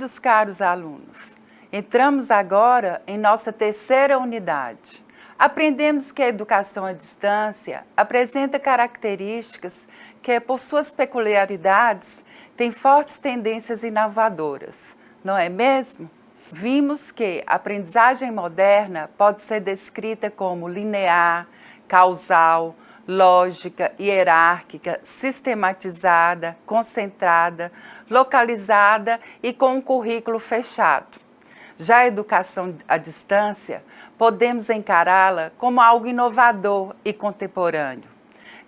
Bem-vindos, caros alunos. Entramos agora em nossa terceira unidade. Aprendemos que a educação à distância apresenta características que, por suas peculiaridades, têm fortes tendências inovadoras, não é mesmo? Vimos que a aprendizagem moderna pode ser descrita como linear, causal, lógica, hierárquica, sistematizada, concentrada, localizada e com um currículo fechado. Já a educação à distância, podemos encará-la como algo inovador e contemporâneo.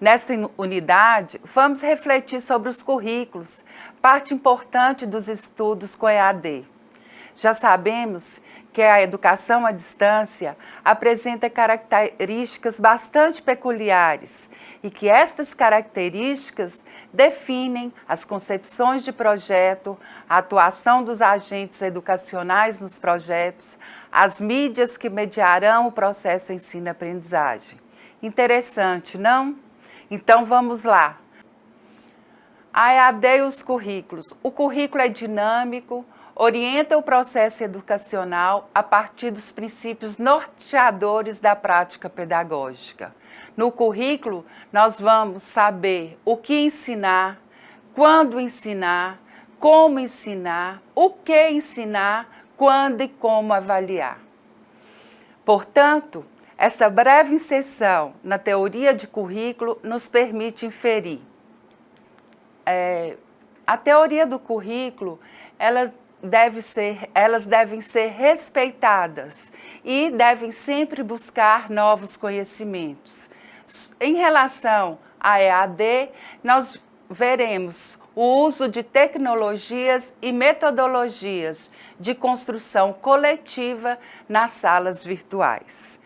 Nessa unidade, vamos refletir sobre os currículos, parte importante dos estudos com EAD. Já sabemos que a educação à distância apresenta características bastante peculiares e que estas características definem as concepções de projeto, a atuação dos agentes educacionais nos projetos, as mídias que mediarão o processo ensino-aprendizagem. Interessante, não? Então vamos lá. A EAD e os currículos. O currículo é dinâmico, orienta o processo educacional a partir dos princípios norteadores da prática pedagógica. No currículo, nós vamos saber o que ensinar, quando ensinar, como ensinar, o que ensinar, quando e como avaliar. Portanto, esta breve inserção na teoria de currículo nos permite inferir. A teoria do currículo, elas devem ser respeitadas e devem sempre buscar novos conhecimentos. Em relação à EAD, nós veremos o uso de tecnologias e metodologias de construção coletiva nas salas virtuais.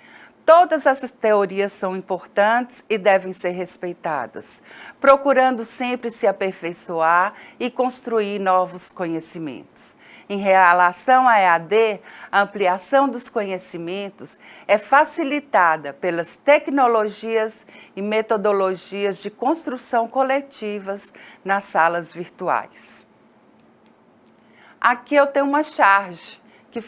Todas essas teorias são importantes e devem ser respeitadas, procurando sempre se aperfeiçoar e construir novos conhecimentos. Em relação à EAD, a ampliação dos conhecimentos é facilitada pelas tecnologias e metodologias de construção coletivas nas salas virtuais. Aqui eu tenho uma charge que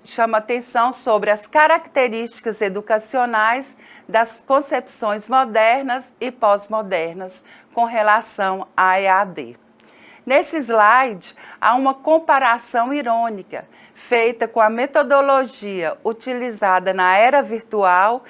chama atenção sobre as características educacionais das concepções modernas e pós-modernas com relação à EAD. Nesse slide, há uma comparação irônica feita com a metodologia utilizada na era virtual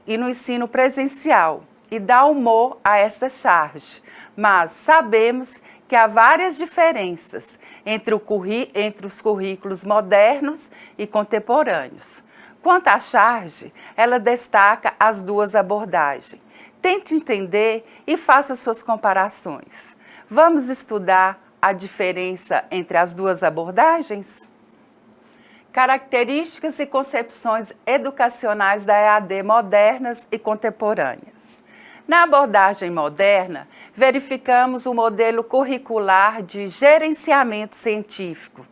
e no ensino presencial e dá humor a esta charge, mas sabemos que há várias diferenças entre os currículos modernos e contemporâneos. Quanto à charge, ela destaca as duas abordagens. Tente entender e faça suas comparações. Vamos estudar a diferença entre as duas abordagens? Características e concepções educacionais da EAD modernas e contemporâneas. Na abordagem moderna, verificamos o modelo curricular de gerenciamento científico,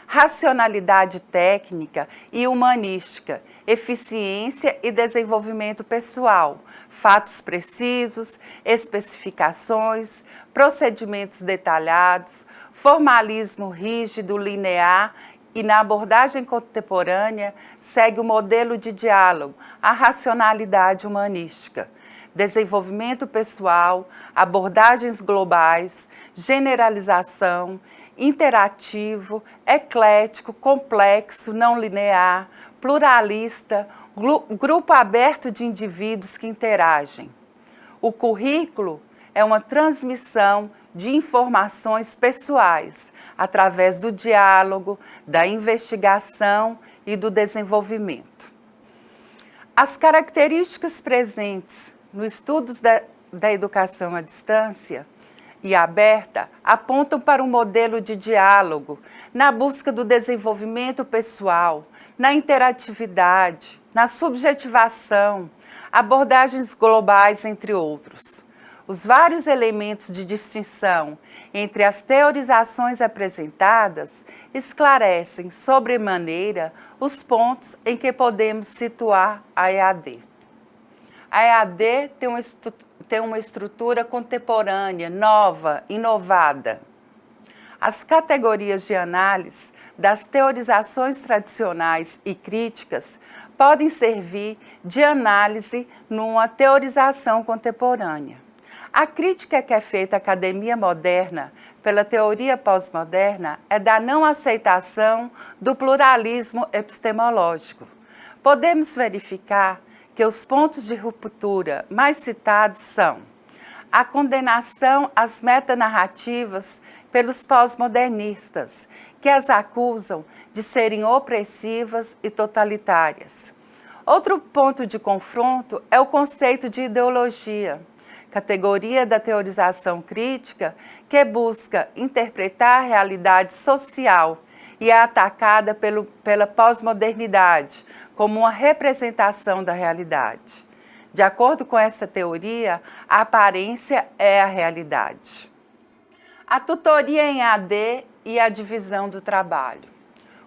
racionalidade técnica e humanística, eficiência e desenvolvimento pessoal, fatos precisos, especificações, procedimentos detalhados, formalismo rígido, linear e, na abordagem contemporânea, segue o modelo de diálogo, a racionalidade humanística. Desenvolvimento pessoal, abordagens globais, generalização, interativo, eclético, complexo, não linear, pluralista, grupo aberto de indivíduos que interagem. O currículo é uma transmissão de informações pessoais através do diálogo, da investigação e do desenvolvimento. As características presentes nos estudos da educação à distância e aberta apontam para um modelo de diálogo na busca do desenvolvimento pessoal, na interatividade, na subjetivação, abordagens globais, entre outros. Os vários elementos de distinção entre as teorizações apresentadas esclarecem sobremaneira os pontos em que podemos situar a EAD. A EAD tem uma estrutura contemporânea, nova, inovada. As categorias de análise das teorizações tradicionais e críticas podem servir de análise numa teorização contemporânea. A crítica que é feita à academia moderna pela teoria pós-moderna é da não aceitação do pluralismo epistemológico. Podemos verificar que os pontos de ruptura mais citados são a condenação às metanarrativas pelos pós-modernistas, que as acusam de serem opressivas e totalitárias. Outro ponto de confronto é o conceito de ideologia, categoria da teorização crítica que busca interpretar a realidade social e é atacada pela pós-modernidade como uma representação da realidade. De acordo com essa teoria, a aparência é a realidade. A tutoria em AD e a divisão do trabalho.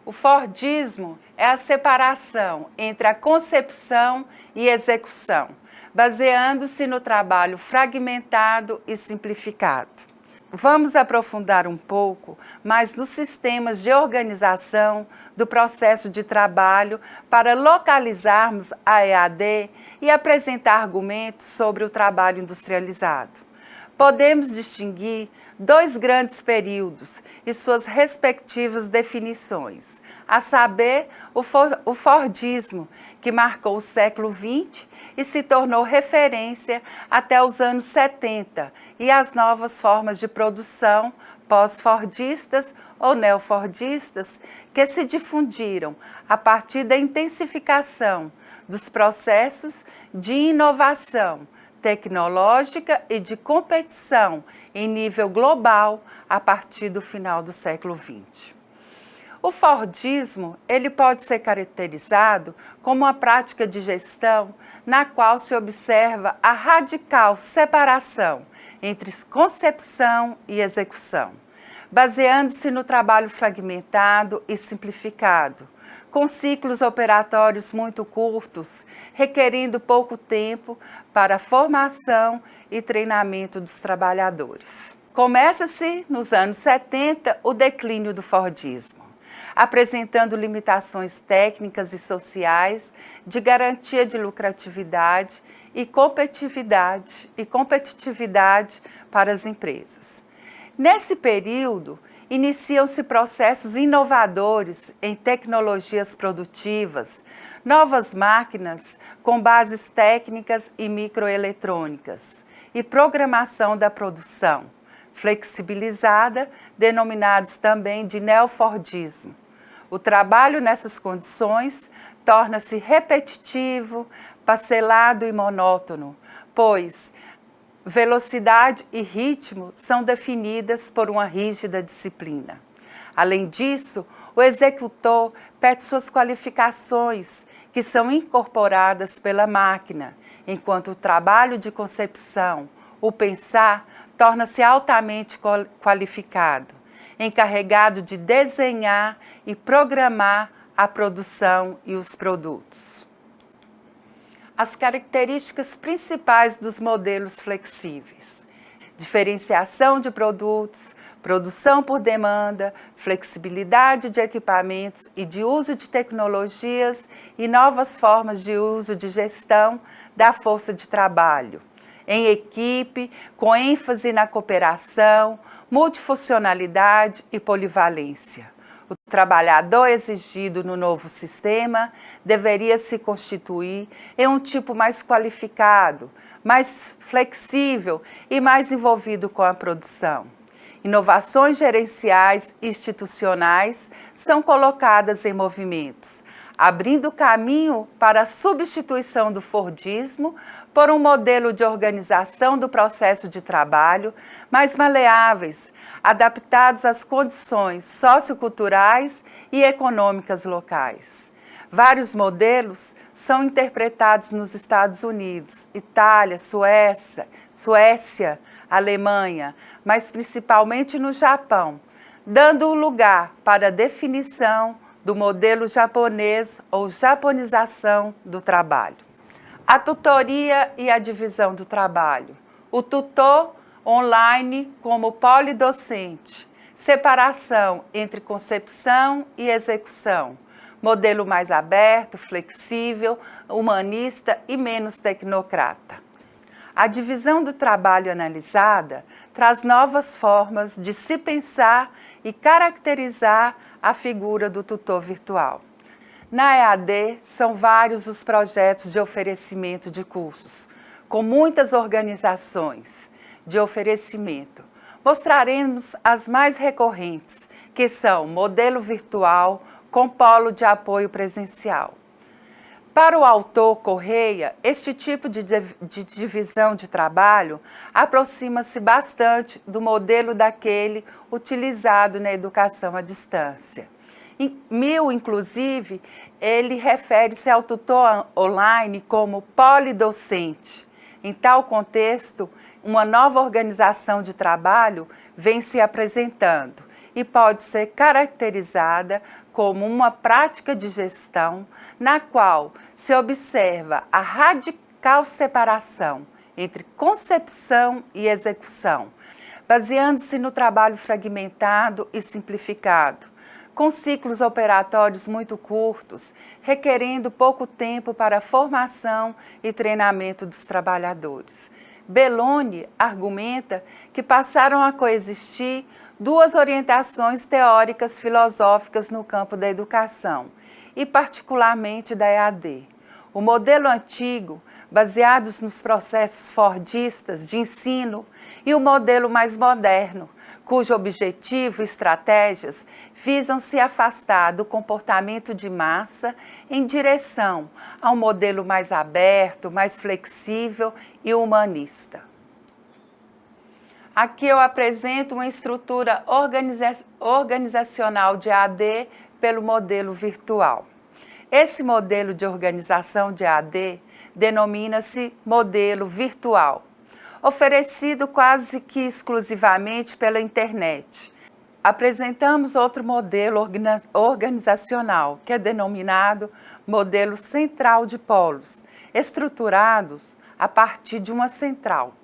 O Fordismo é a separação entre a concepção e execução, baseando-se no trabalho fragmentado e simplificado. Vamos aprofundar um pouco mais nos sistemas de organização do processo de trabalho para localizarmos a EAD e apresentar argumentos sobre o trabalho industrializado. Podemos distinguir dois grandes períodos e suas respectivas definições, a saber, o Fordismo, que marcou o século XX e se tornou referência até os anos 70, e as novas formas de produção pós-fordistas ou neofordistas que se difundiram a partir da intensificação dos processos de inovação tecnológica e de competição em nível global a partir do final do século XX. O Fordismo, ele pode ser caracterizado como uma prática de gestão na qual se observa a radical separação entre concepção e execução, baseando-se no trabalho fragmentado e simplificado, com ciclos operatórios muito curtos, requerindo pouco tempo para a formação e treinamento dos trabalhadores. Começa-se, nos anos 70, o declínio do Fordismo, apresentando limitações técnicas e sociais de garantia de lucratividade e competitividade para as empresas. Nesse período, iniciam-se processos inovadores em tecnologias produtivas, novas máquinas com bases técnicas e microeletrônicas e programação da produção, flexibilizada, denominados também de neofordismo. O trabalho nessas condições torna-se repetitivo, parcelado e monótono, pois velocidade e ritmo são definidas por uma rígida disciplina. Além disso, o executor perde suas qualificações, que são incorporadas pela máquina, enquanto o trabalho de concepção, o pensar, torna-se altamente qualificado, encarregado de desenhar e programar a produção e os produtos. As características principais dos modelos flexíveis: diferenciação de produtos, produção por demanda, flexibilidade de equipamentos e de uso de tecnologias e novas formas de uso de gestão da força de trabalho, em equipe, com ênfase na cooperação, multifuncionalidade e polivalência. O trabalhador exigido no novo sistema deveria se constituir em um tipo mais qualificado, mais flexível e mais envolvido com a produção. Inovações gerenciais e institucionais são colocadas em movimentos, abrindo caminho para a substituição do Fordismo por um modelo de organização do processo de trabalho mais maleáveis, adaptados às condições socioculturais e econômicas locais. Vários modelos são interpretados nos Estados Unidos, Itália, Suécia, Alemanha, mas principalmente no Japão, dando lugar para a definição do modelo japonês ou japonização do trabalho. A tutoria e a divisão do trabalho. O tutor online como polidocente, separação entre concepção e execução, modelo mais aberto, flexível, humanista e menos tecnocrata. A divisão do trabalho analisada traz novas formas de se pensar e caracterizar a figura do tutor virtual. Na EAD, são vários os projetos de oferecimento de cursos, com muitas organizações de oferecimento. Mostraremos as mais recorrentes, que são modelo virtual com polo de apoio presencial. Para o autor Correia, este tipo de divisão de trabalho aproxima-se bastante do modelo daquele utilizado na educação à distância. Mill, inclusive, ele refere-se ao tutor online como polidocente. Em tal contexto, uma nova organização de trabalho vem se apresentando e pode ser caracterizada como uma prática de gestão na qual se observa a radical separação entre concepção e execução, baseando-se no trabalho fragmentado e simplificado, com ciclos operatórios muito curtos, requerendo pouco tempo para a formação e treinamento dos trabalhadores. Belloni argumenta que passaram a coexistir duas orientações teóricas filosóficas no campo da educação, e particularmente da EAD. O modelo antigo, baseados nos processos fordistas de ensino, e o modelo mais moderno, cujo objetivo e estratégias visam se afastar do comportamento de massa em direção a um modelo mais aberto, mais flexível e humanista. Aqui eu apresento uma estrutura organizacional de EAD pelo modelo virtual. Esse modelo de organização de EAD denomina-se modelo virtual, oferecido quase que exclusivamente pela internet. Apresentamos outro modelo organizacional, que é denominado modelo central de polos, estruturados a partir de uma central.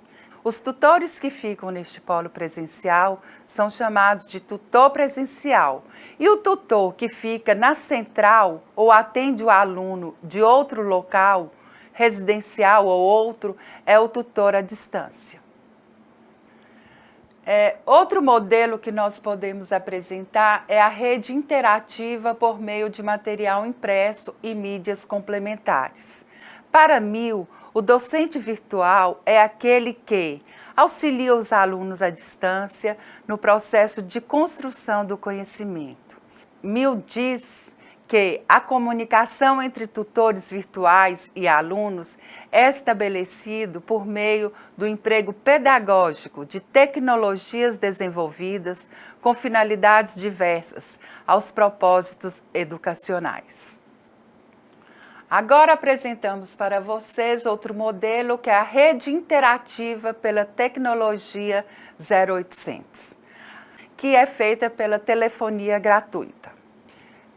Os tutores que ficam neste polo presencial são chamados de tutor presencial, e o tutor que fica na central ou atende o aluno de outro local, residencial ou outro, é o tutor à distância. Outro modelo que nós podemos apresentar é a rede interativa por meio de material impresso e mídias complementares. Para Mill, o docente virtual é aquele que auxilia os alunos à distância no processo de construção do conhecimento. Mill diz que a comunicação entre tutores virtuais e alunos é estabelecido por meio do emprego pedagógico de tecnologias desenvolvidas com finalidades diversas aos propósitos educacionais. Agora apresentamos para vocês outro modelo, que é a rede interativa pela tecnologia 0800, que é feita pela telefonia gratuita.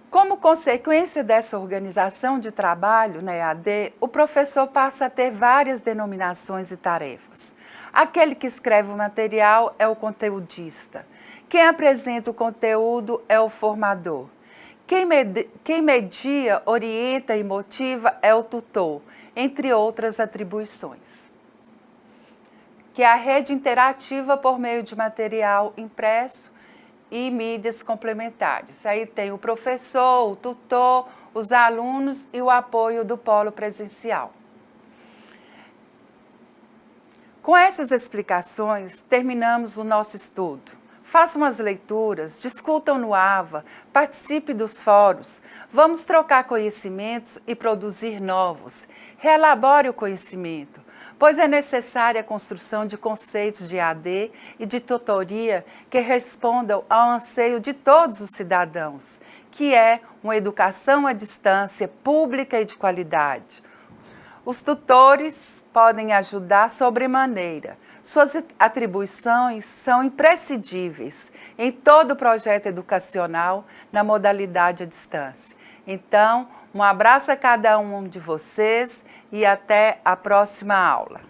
Como consequência dessa organização de trabalho na EAD, o professor passa a ter várias denominações e tarefas. Aquele que escreve o material é o conteudista. Quem apresenta o conteúdo é o formador. Quem media, orienta e motiva é o tutor, entre outras atribuições. Que é a rede interativa por meio de material impresso e mídias complementares. Aí tem o professor, o tutor, os alunos e o apoio do polo presencial. Com essas explicações, terminamos o nosso estudo. Façam as leituras, discutam no AVA, participe dos fóruns, vamos trocar conhecimentos e produzir novos. Reelabore o conhecimento, pois é necessária a construção de conceitos de EAD e de tutoria que respondam ao anseio de todos os cidadãos, que é uma educação à distância pública e de qualidade. Os tutores podem ajudar sobremaneira. Suas atribuições são imprescindíveis em todo o projeto educacional na modalidade à distância. Então, um abraço a cada um de vocês e até a próxima aula.